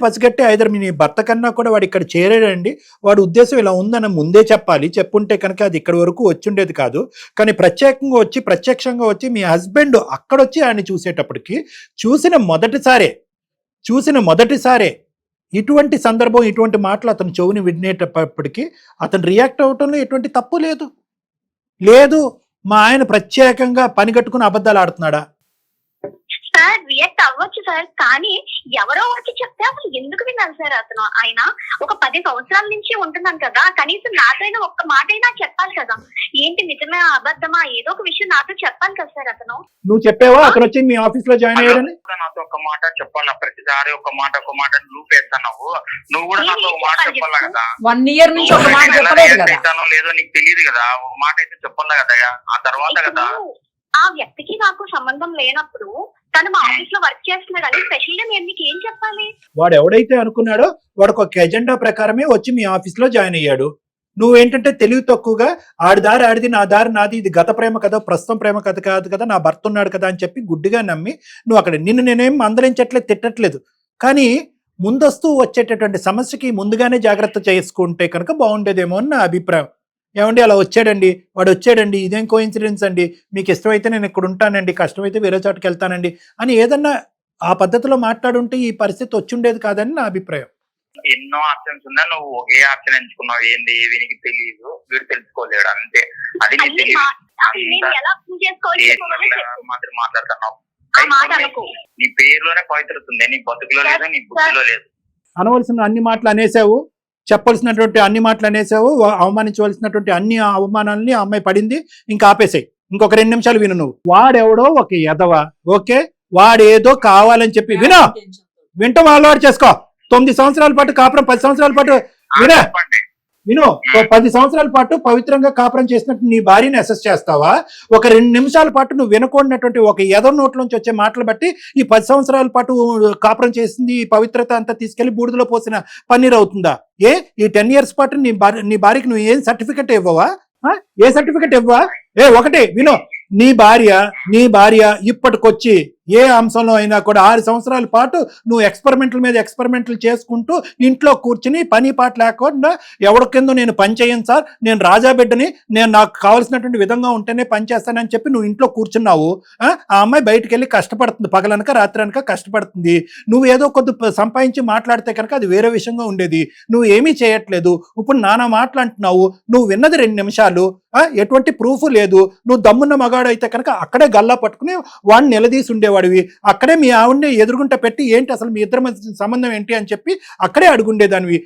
పసిగట్టి ఐదర్ మీ భర్త కన్నా కూడా వాడు ఇక్కడ చేరాడండి, వాడి ఉద్దేశం ఇలా ఉందని ముందే చెప్పాలి. చెప్పుంటే కనుక అది ఇక్కడి వరకు వచ్చుండేది కాదు. కానీ ప్రత్యక్షంగా వచ్చి మీ హస్బెండ్ అక్కడొచ్చి ఆయన చూసేటప్పటికి చూసిన మొదటిసారే ఇటువంటి సందర్భం, ఇటువంటి మాటలు అతను చెవుని వినేటప్పటికీ అతను రియాక్ట్ అవటంలో ఎటువంటి తప్పు లేదు. మా ఆయన ప్రత్యేకంగా పని కట్టుకుని అబద్ధాలు ఆడుతున్నాడా? సార్ రియాక్ట్ అవ్వచ్చు సార్, కానీ ఎవరో వచ్చి చెప్తే అసలు ఎందుకు విన్నాను సార్? అతను ఆయన ఒక 10 సంవత్సరాల నుంచి ఉంటున్నాను కదా, కనీసం నాతోనే ఒక్క మాట అయినా చెప్పాలి కదా, ఏంటి నిజమే అబద్ధమా ఏదో ఒక విషయం నాతో చెప్పాలి కదా సార్. అతను నువ్వు చెప్పావా అతను వచ్చి మీ ఆఫీస్ లో జాయిన్ అయ్యాడని? నాతో ఒక మాట చెప్పాలా, ప్రతిసారి ఒక మాట లూప్ వేస్తావు. నువ్వు కూడా నాతో ఒక మాట చెప్పాలా కదా. 1 year నుంచి ఒక మాట చెప్పలేదు కదా. లేదో నీకు తెలియదు కదా, ఒక మాట అయితే చెప్పాలా కదా. ఆ తర్వాత కదా ఆ వ్యక్తికి నాకు సంబంధం లేనప్పుడు తను మా ఆఫీస్ లో వర్క్ చేస్తున్నాడు అని స్పెషల్ గా నేను మీకు ఏం చెప్పాలి? వాడు ఎవడైతే అనుకున్నాడో వాడికి ఒక ఎజెండా ప్రకారమే వచ్చి మీ ఆఫీస్ లో జాయిన్ అయ్యాడు. నువ్వేంటంటే తెలివి తక్కువగా ఆడి దారి ఆడిది, నా దారి నాది, ఇది గత ప్రేమ కదా, ప్రస్తుతం ప్రేమ కథ కాదు కదా, నా భర్త ఉన్నాడు కదా అని చెప్పి గుడ్డిగా నమ్మి నువ్వు అక్కడ నేనేం మందలించట్లేదు, తిట్టట్లేదు, కానీ ముందస్తూ వచ్చేటటువంటి సమస్యకి ముందుగానే జాగ్రత్త చేసుకుంటే కనుక బాగుండేదేమో అని నా అభిప్రాయం. ఏమండి అలా వాడు వచ్చాడండి, ఇదేం కోఇన్సిడెన్స్ అండి, మీకు ఇష్టమైతే నేను ఇక్కడ ఉంటానండి, కష్టమైతే వేరే చోటుకి వెళ్తానండి అని ఏదన్నా ఆ పద్ధతిలో మాట్లాడుంటే ఈ పరిస్థితి వచ్చుండేది కాదని నా అభిప్రాయం. ఎన్నో ఆప్షన్స్ ఉన్నా నువ్వు ఒకే ఆప్షన్ ఎంచుకున్నావు. ఏంది వీనికి తెలియదు, వీడు తెలుసుకోలేడు, అంతే. అది నీకు తెలియదు మాట్లాడుతున్నావు. నీ పేరులోనే పవిత్రత ఉంది, నీ బతుకులో లేదు, నీ బుద్ధిలో లేదు. అనవలసిన అన్ని మాటలు అనేసావు, చెప్పవలసినటువంటి అన్ని మాటలు అనేసావు, అవమానించవలసినటువంటి అన్ని అవమానాలని ఆ అమ్మాయి పడింది, ఇంకా ఆపేసాయి. ఇంకొక 2 నిమిషాలు విను. నువ్వు వాడెవడో ఒక ఎదవ, ఓకే, వాడేదో కావాలని చెప్పి వింటం అలవాటు చేసుకో. 9 సంవత్సరాల పాటు కాపురం, 10 సంవత్సరాల పాటు విను 10 సంవత్సరాల పాటు పవిత్రంగా కాపురం చేసినట్టు నీ భార్యని అసెస్ చేస్తావా? ఒక 2 నిమిషాల పాటు నువ్వు వినకూడనటువంటి ఒక ఎదవ నోట్లోంచి వచ్చే మాటలు బట్టి ఈ 10 సంవత్సరాల పాటు కాపురం చేసింది ఈ పవిత్రత అంతా తీసుకెళ్లి బూడిదలో పోసిన పన్నీర్ అవుతుందా? ఈ 10 years పాటు నీ భార్యకి నువ్వు ఏం సర్టిఫికెట్ ఇవ్వవా? ఏ సర్టిఫికెట్ ఇవ్వవా? ఒకటి విను, నీ భార్య ఇప్పటికొచ్చి ఏ అంశంలో అయినా కూడా 6 సంవత్సరాల పాటు నువ్వు ఎక్స్పెరిమెంట్ల మీద ఎక్స్పెరిమెంట్లు చేసుకుంటూ ఇంట్లో కూర్చుని పని పాట లేకుండా ఎవరి కింద నేను పని చేయను సార్, నేను రాజా బిడ్డని, నేను నాకు కావాల్సినటువంటి విధంగా ఉంటేనే పని చేస్తానని చెప్పి నువ్వు ఇంట్లో కూర్చున్నావు. ఆ అమ్మాయి బయటికి వెళ్ళి కష్టపడుతుంది, పగలనక రాత్రి అనక కష్టపడుతుంది. నువ్వు ఏదో కొద్ది సంపాదించి మాట్లాడితే కనుక అది వేరే విషయంగా ఉండేది. నువ్వు ఏమీ చేయట్లేదు, ఇప్పుడు నానా మాటలు అంటున్నావు. నువ్వు విన్నది 2 నిమిషాలు, ఎటువంటి ప్రూఫ్ లేదు. నువ్వు దమ్మున్న మగాడు అయితే కనుక అక్కడే గల్లా పట్టుకుని వాడిని నిలదీసి ఉండేవాడివి. అక్కడే మీ ఆవిడని ఎదురుగుంట పెట్టి ఏంటి అసలు మీ ఇద్దరి మధ్య సంబంధం ఏంటి అని చెప్పి అక్కడే అడుగుండేదానివి.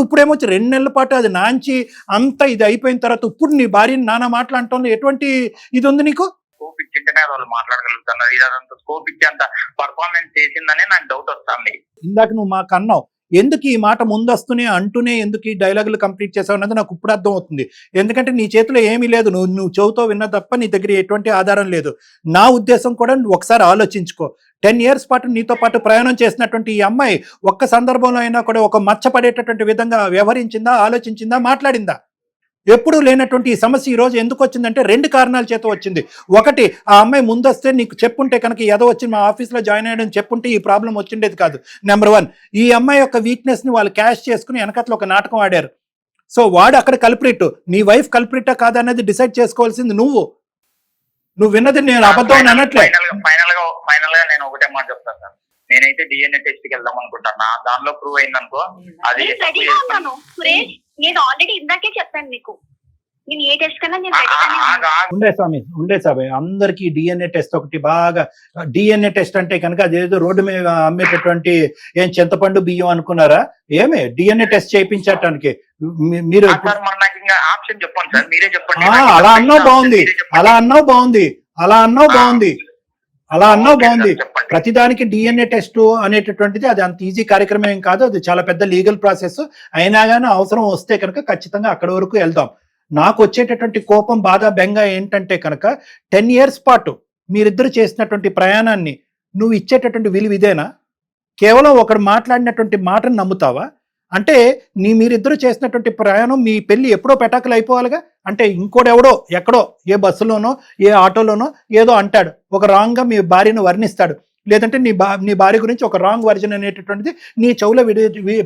ఇప్పుడేమొచ్చి 2 నెలల పాటు అది నాంచి అంత ఇది అయిపోయిన తర్వాత ఇప్పుడు నీ భార్యని నానా మాటలు అంటోంది. ఎటువంటి ఇది ఉంది నీకు? స్కోప్ ఇచ్చింటేనే వాళ్ళు మాట్లాడగలుగుతున్నారు. ఇదంతా స్కోప్ ఇచ్చి అంత పర్ఫార్మెన్స్ చేసిందనే నాకు డౌట్ వస్తుంది. ఇందాక నువ్వు మాకు అన్నావు, ఎందుకు ఈ మాట ముందస్తూనే అంటూనే ఎందుకు ఈ డైలాగులు కంప్లీట్ చేసావు అన్నది నాకు ఇప్పుడు అర్థం అవుతుంది. ఎందుకంటే నీ చేతిలో ఏమీ లేదు, నువ్వు చెవుతో విన్న తప్ప నీ దగ్గర ఎటువంటి ఆధారం లేదు. నా ఉద్దేశం కూడా ఒకసారి ఆలోచించుకో. 10 years పాటు నీతో పాటు ప్రయాణం చేసినటువంటి ఈ అమ్మాయి ఒక్క సందర్భంలో అయినా కూడా ఒక మచ్చపడేటటువంటి విధంగా వ్యవహరించిందా, ఆలోచించిందా, మాట్లాడిందా? ఎప్పుడూ లేనటువంటి ఈ సమస్య ఈ రోజు ఎందుకు వచ్చిందంటే 2 కారణాల చేత వచ్చింది. ఒకటి, ఆ అమ్మాయి ముందొస్తే నీకు చెప్పుంటే కనుక ఏదో వచ్చి మా ఆఫీస్లో జాయిన్ అయ్యడం చెప్పుంటే ఈ ప్రాబ్లం వచ్చిండేది కాదు. నెంబర్ 1, ఈ అమ్మాయి యొక్క వీక్నెస్ ని వాళ్ళు క్యాష్ చేసుకుని వెనకట్లో ఒక నాటకం ఆడారు. సో వాడు అక్కడ కల్ప్రిట్, నీ వైఫ్ కల్ప్రిటా కాదన్నది డిసైడ్ చేసుకోవాల్సింది నువ్వు. విన్నది నేను అబద్ధం అని అనట్లే. ఫైనల్ గా నేను ఒకటే మాట చెప్తాను సార్, నేనైతే డిఎన్ఏ టెస్ట్ కి వెళ్దాం అనుకుంటున్నా. దానిలో ప్రూవ్ అయిందనుకో అది సురేష్, నేను ఆల్రెడీ ఇందాకే చెప్పాను మీకు, నేను ఏ టెస్ట్ కన్నా నేను రెడీగానే ఉన్నాను. ఉండే స్వామి అందరికి డిఎన్ఏ టెస్ట్ ఒకటి బాగా. డిఎన్ఏ టెస్ట్ అంటే కనుక అదేదో రోడ్డు మీద అమ్మేటటువంటి ఏం చింతపండు బియ్యం అనుకున్నారా? ఏమే డిఎన్ఏ టెస్ట్ చేయించటానికి మీరు ఆప్షన్ చెప్పండి సార్, మీరే చెప్పండి. అలా అన్నావు బాగుంది. ప్రతిదానికి డిఎన్ఏ టెస్ట్ అనేటటువంటిది అది అంత ఈజీ కార్యక్రమం ఏం కాదు. అది చాలా పెద్ద లీగల్ ప్రాసెస్. అయినా కానీ అవసరం వస్తే కనుక ఖచ్చితంగా అక్కడి వరకు వెళ్దాం. నాకు వచ్చేటటువంటి కోపం, బాధ, బెంగ ఏంటంటే కనుక 10 years పాటు మీరిద్దరు చేసినటువంటి ప్రయాణాన్ని నువ్వు ఇచ్చేటటువంటి విలువ ఇదేనా? కేవలం ఒకడు మాట్లాడినటువంటి మాటను నమ్ముతావా? అంటే మీరిద్దరు చేసినటువంటి ప్రయాణం, మీ పెళ్లి ఎప్పుడో పెటాకులు అయిపోవాలిగా. అంటే ఇంకోడెవడో ఎక్కడో ఏ బస్సులోనో ఏ ఆటోలోనో ఏదో అంటాడు, ఒక రాంగ్ గా మీ భార్యను వర్ణిస్తాడు, లేదంటే నీ భార్య గురించి ఒక రాంగ్ వర్జన్ అనేటటువంటిది నీ చెవులో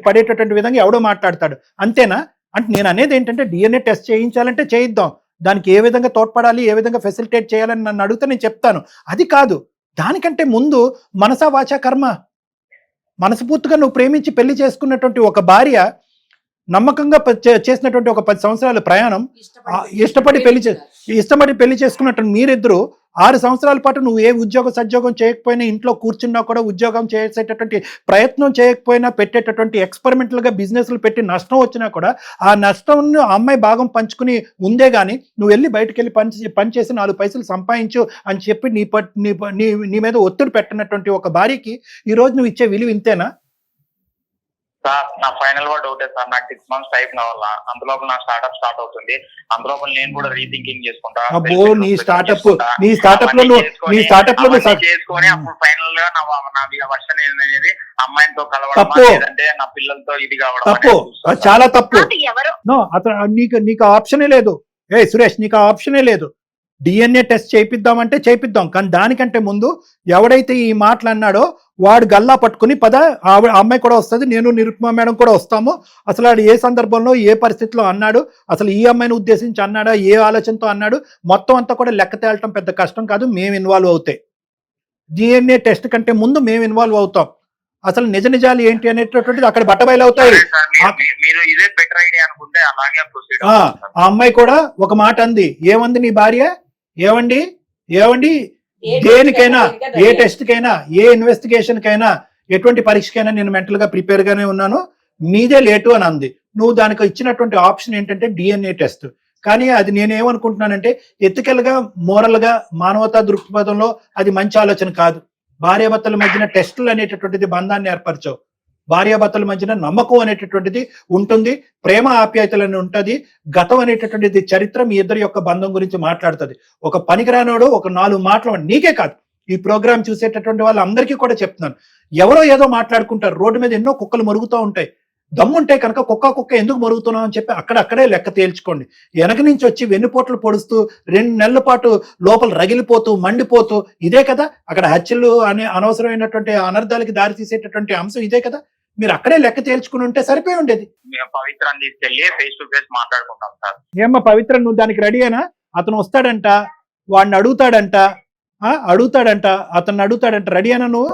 పడేటటువంటి విధంగా ఎవడో మాట్లాడతాడు. అంతేనా? అంటే నేను అనేది ఏంటంటే డిఎన్ఏ టెస్ట్ చేయించాలంటే చేయిద్దాం, దానికి ఏ విధంగా తోడ్పడాలి, ఏ విధంగా ఫెసిలిటేట్ చేయాలని నన్ను అడిగితే నేను చెప్తాను. అది కాదు, దానికంటే ముందు మనసా వాచా కర్మ, మనస్ఫూర్తిగా నువ్వు ప్రేమించి పెళ్లి చేసుకున్నటువంటి ఒక భార్య, నమ్మకంగా చేసినటువంటి ఒక 10 సంవత్సరాల ప్రయాణం, ఇష్టపడి పెళ్లి చేసుకున్నటువంటి మీరిద్దరు 6 సంవత్సరాల పాటు నువ్వు ఏ సద్యోగం చేయకపోయినా, ఇంట్లో కూర్చున్నా కూడా ఉద్యోగం చేసేటటువంటి ప్రయత్నం చేయకపోయినా, పెట్టేటటువంటి ఎక్స్పెరిమెంటల్గా బిజినెస్లు పెట్టి నష్టం వచ్చినా కూడా ఆ నష్టం అమ్మాయి భాగం పంచుకుని ఉందే గానీ నువ్వు వెళ్ళి బయటకు వెళ్ళి పని చేసి 4 పైసలు సంపాదించు అని చెప్పి నీ మీద ఒత్తిడి పెట్టినటువంటి ఒక భార్యకి ఈరోజు నువ్వు ఇచ్చే విలువ ఇంతేనా? సార్ నా ఫైనల్ వర్డ్ ఒకటే సార్, నాకు 6 months టైం కావాలా. అందులోపు నా స్టార్ట్అప్ స్టార్ట్ అవుతుంది, అందులోపు నేను కూడా రీథింకింగ్ చేసుకుంటా. నీ స్టార్ట్అప్ లో చేసుకొని అప్పుడు ఫైనల్ గా నా వర్షన్ అనేది అమ్మాయితో కలవడం, లేదంటే నా పిల్లలతో ఇది కావడం తప్పు, చాలా తప్పు. ఎవరు నీకు ఆప్షనే లేదు. సురేష్, నీకు ఆప్షనే లేదు. డిఎన్ఏ టెస్ట్ చేయిద్దామంటే చేయిద్దాం, కానీ దానికంటే ముందు ఎవడైతే ఈ మాటలు అన్నాడో వాడు గల్లా పట్టుకుని పద, అమ్మాయి కూడా వస్తుంది, నేను నిరుపమ మేడం కూడా వస్తాము, అసలు వాడు ఏ సందర్భంలో ఏ పరిస్థితిలో అన్నాడు, అసలు ఈ అమ్మాయిని ఉద్దేశించి అన్నాడా, ఏ ఆలోచనతో అన్నాడు, మొత్తం అంతా కూడా లెక్క తేలటం పెద్ద కష్టం కాదు. మేము ఇన్వాల్వ్ అవుతాయి. డిఎన్ఏ టెస్ట్ కంటే ముందు మేము ఇన్వాల్వ్ అవుతాం. అసలు నిజాలు ఏంటి అనేటటువంటిది అక్కడ బట్టబయలు అవుతాయి. ఆ అమ్మాయి కూడా ఒక మాట అంది, ఏమంది నీ భార్య? ఏమండి దేనికైనా, ఏ టెస్ట్ కైనా, ఏ ఇన్వెస్టిగేషన్ కైనా, ఎటువంటి పరీక్షకైనా నేను మెంటల్ గా ప్రిపేర్ గానే ఉన్నాను, మీదే లేటు అని అంది. నువ్వు దానికి ఇచ్చినటువంటి ఆప్షన్ ఏంటంటే డిఎన్ఏ టెస్ట్. కానీ అది నేనేమనుకుంటున్నానంటే ఎథికల్ గా, మోరల్ గా, మానవతా దృక్పథంలో అది మంచి ఆలోచన కాదు. భార్యాభర్తల మధ్యన టెస్టులు అనేటటువంటిది బంధాన్ని ఏర్పరచవు. భార్యాభర్తల మధ్యన నమ్మకం అనేటటువంటిది ఉంటుంది, ప్రేమ ఆప్యాయతలని ఉంటుంది, గతం అనేటటువంటిది చరిత్ర మీ ఇద్దరి యొక్క బంధం గురించి మాట్లాడుతుంది. ఒక పనికిరానోడు ఒక 4 మాటలు, నీకే కాదు ఈ ప్రోగ్రామ్ చూసేటటువంటి వాళ్ళందరికీ కూడా చెప్తున్నాను, ఎవరో ఏదో మాట్లాడుకుంటారు, రోడ్డు మీద ఎన్నో కుక్కలు మరుగుతూ ఉంటాయి. దమ్ముంటే కనుక కుక్క ఎందుకు మరుగుతున్నావు అని చెప్పి అక్కడే లెక్క తేల్చుకోండి. వెనక నుంచి వచ్చి వెన్నుపోట్లు పొడుస్తూ 2 నెలల పాటు లోపల రగిలిపోతూ మండిపోతూ ఇదే కదా అక్కడ హత్యలు అనే అనవసరమైనటువంటి అనర్థాలకి దారి తీసేటటువంటి అంశం ఇదే కదా. మీరు అక్కడే లెక్క తేల్చుకుని ఉంటే సరిపోయి ఉండేది. మేము పవిత్రాన్ని తీసుకెళ్లి ఫేస్ టు ఫేస్ మాట్లాడుకుంటాం సార్. ఏమ్మా పవిత్ర, నువ్వు దానికి రెడీ అయినా? అతను వస్తాడంట, వాడిని అడుగుతాడంట, అతన్ని అడుగుతాడంట. రెడీ అయినా నువ్వు?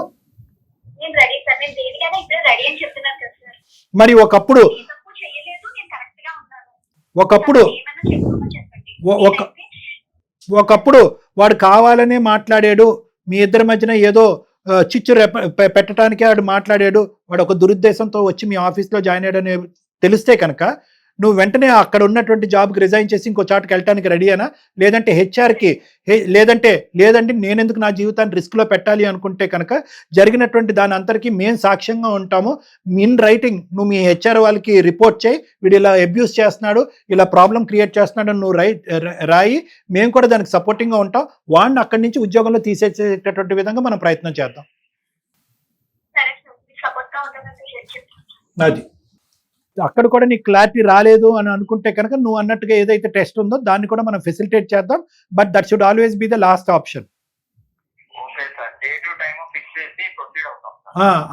నేను రెడీ సార్, నేను దేనికైనా ఇప్పుడు రెడీ అని చెప్తున్నాను కదా సార్. మరి ఒకప్పుడు ఏ తప్పు చేయలేదు, నేను కరెక్ట్ గా ఉన్నాను. ఒకప్పుడు ఏమైనా చెప్పుకోమని చెప్పండి. ఒకప్పుడు వాడు కావాలనే మాట్లాడాడు, మీ ఇద్దరి మధ్యన ఏదో చిచ్చు పెట్టడానికి వాడు మాట్లాడాడు, వాడు ఒక దురుద్దేశంతో వచ్చి మీ ఆఫీస్లో జాయిన్ అయ్యాడని తెలిస్తే కనుక నువ్వు వెంటనే అక్కడ ఉన్నటువంటి జాబ్కి రిజైన్ చేసి ఇంకో చాటుకి వెళ్ళడానికి రెడీ అయినా? లేదంటే హెచ్ఆర్కి లేదంటే నేనెందుకు నా జీవితాన్ని రిస్క్లో పెట్టాలి అనుకుంటే కనుక జరిగినటువంటి దాని అంతరికి మేము సాక్ష్యంగా ఉంటాము, ఇన్ రైటింగ్ నువ్వు మీ హెచ్ఆర్ వాళ్ళకి రిపోర్ట్ చేయి, వీడు ఇలా అబ్యూస్ చేస్తున్నాడు, ఇలా ప్రాబ్లం క్రియేట్ చేస్తున్నాడు అని నువ్వు రాయి, మేము కూడా దానికి సపోర్టింగ్గా ఉంటాం, వాడిని అక్కడి నుంచి ఉద్యోగంలో తీసేసేటటువంటి విధంగా మనం ప్రయత్నం చేద్దాం. సరే సార్, సపోర్ట్ గా ఉంటుందని చెప్తాను. అది అక్కడ కూడా నీకు క్లారిటీ రాలేదు అని అనుకుంటే కనుక నువ్వు అన్నట్టుగా ఏదైతే టెస్ట్ ఉందో దాన్ని కూడా మనం ఫెసిలిటేట్ చేద్దాం. But that should always be the last option. Okay sir, date time fix చేసి ప్రొసీడ్ అవుతాం.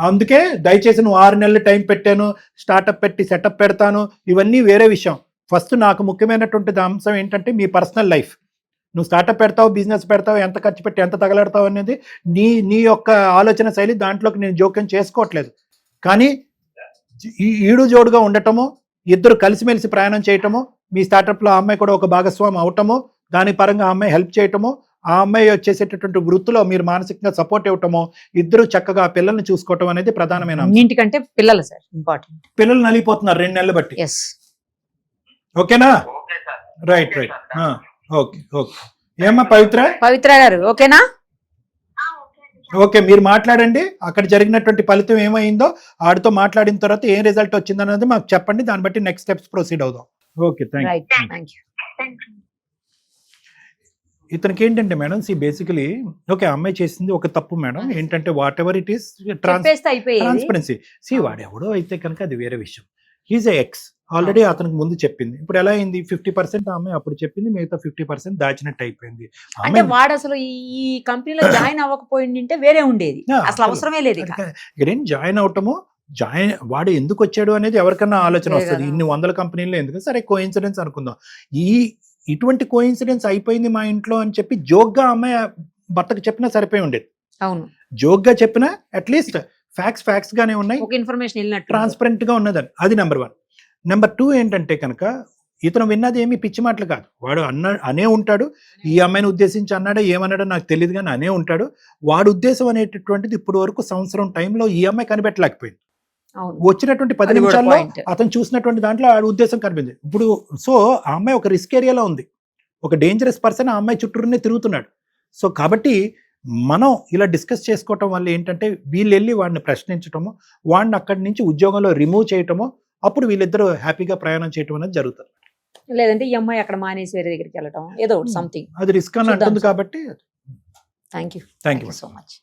అందుకే దయచేసి నువ్వు 6 నెలలు టైం పెట్టాను, స్టార్ట్అప్ పెట్టి సెటప్ పెడతాను, ఇవన్నీ వేరే విషయం. ఫస్ట్ నాకు ముఖ్యమైనటువంటి అంశం ఏంటంటే మీ పర్సనల్ లైఫ్. నువ్వు స్టార్ట్అప్ పెడతావు, బిజినెస్ పెడతావు, ఎంత ఖర్చు పెట్టి ఎంత తగలడతావు అనేది నీ యొక్క ఆలోచన శైలి, దాంట్లోకి నేను జోక్యం చేసుకోవట్లేదు. కానీ ఈడు జోడుగా ఉండటము, ఇద్దరు కలిసిమెలిసి ప్రయాణం చేయటము, మీ స్టార్టప్లో ఆ అమ్మాయి కూడా ఒక భాగస్వామి అవటము, దాని పరంగా ఆ అమ్మాయి హెల్ప్ చేయటము, ఆ అమ్మాయి వచ్చేసేటటువంటి వృత్తిలో మీరు మానసికంగా సపోర్ట్ ఇవ్వటము, ఇద్దరు చక్కగా పిల్లల్ని చూసుకోవటం అనేది ప్రధానమైన అంశం. అన్నింటికంటే పిల్లలు సార్ ఇంపార్టెంట్. పిల్లలు నలిగిపోతున్నారు 2 నెలలు బట్టి. ఎస్, ఓకేనా? Okay sir. రైట్. ఓకే. ఏమ్మా పవిత్ర గారు ఓకేనా? ఓకే, మీరు మాట్లాడండి. అక్కడ జరిగినటువంటి ఫలితం ఏమైందో ఆడితో మాట్లాడిన తర్వాత ఏం రిజల్ట్ వచ్చిందన్నది మాకు చెప్పండి, దాన్ని బట్టి నెక్స్ట్ స్టెప్స్ ప్రొసీడ్ అవుదాం. Okay, thank you. ఇతనికి ఏంటంటే మేడం, బేసికలీ ఓకే అమ్మాయి చేసింది ఒక తప్పు మేడం, ఏంటంటే what ever it is transparency. వాడెవడో అయితే కనుక అది వేరే విషయం. హీజ్ ఎక్స్ ఆల్రెడీ అతనికి ముందు చెప్పింది. ఇప్పుడు ఎలా అయింది, 50% అమ్మాయి అప్పుడు చెప్పింది, మిగతా 50% దాచినట్టు అయిపోయింది. అంటే వాడు అసలు ఈ కంపెనీలో జాయిన్ అవ్వకపోయింటే వేరే ఉండేది, అసలు అవసరమే లేదు. ఇక్కడేం జాయిన్ అవటము, వాడు ఎందుకు వచ్చాడు అనేది ఎవరికన్నా ఆలోచన వస్తుంది. ఇన్ని 100 కంపెనీల్లో ఎందుకు, సరే కోఇన్సిడెన్స్ అనుకుందాం. ఇటువంటి కోఇన్సిడెన్స్ అయిపోయింది మా ఇంట్లో అని చెప్పి జోక్గా అమ్మాయి భర్తకు చెప్పినా సరిపోయి ఉండేది. అవును, జోక్గా చెప్పినా అట్లీస్ట్ ఫ్యాక్ట్స్ గానే ఉన్నాయి, ఇన్ఫర్మేషన్ ట్రాన్స్పరెంట్ గా ఉన్నదని. అది నెంబర్ 1. నెంబర్ 2 ఏంటంటే కనుక ఇతను విన్నది ఏమి పిచ్చి మాటలు కాదు. వాడు అనే ఉంటాడు, ఈ అమ్మాయిని ఉద్దేశించి అన్నాడో ఏమన్నాడో నాకు తెలియదు కానీ అనే ఉంటాడు. వాడు ఉద్దేశం అనేటటువంటిది ఇప్పుడు వరకు సంవత్సరం టైంలో ఈ అమ్మాయి కనిపెట్టలేకపోయింది. వచ్చినటువంటి 10 నిమిషాల్లో అతను చూసినటువంటి దాంట్లో ఆ ఉద్దేశం కనిపించింది. ఇప్పుడు సో ఆ అమ్మాయి ఒక రిస్క్ ఏరియాలో ఉంది, ఒక డేంజరస్ పర్సన్ ఆ అమ్మాయి చుట్టూనే తిరుగుతున్నాడు. సో కాబట్టి మనం ఇలా డిస్కస్ చేసుకోవటం వల్ల ఏంటంటే వీళ్ళు వెళ్ళి వాడిని ప్రశ్నించటము, వాడిని అక్కడి నుంచి ఉద్యోగంలో రిమూవ్ చేయటము, అప్పుడు వీళ్ళిద్దరూ హ్యాపీగా ప్రయాణం చేయటం అనేది జరుగుతుంది. లేదంటే ఈ అమ్మాయి అక్కడ మానేసి వేరే దగ్గరికి వెళ్ళటం ఏదో సంథింగ్, అది రిస్క్ అని అంటుంది. కాబట్టి థ్యాంక్ యూ సో మచ్.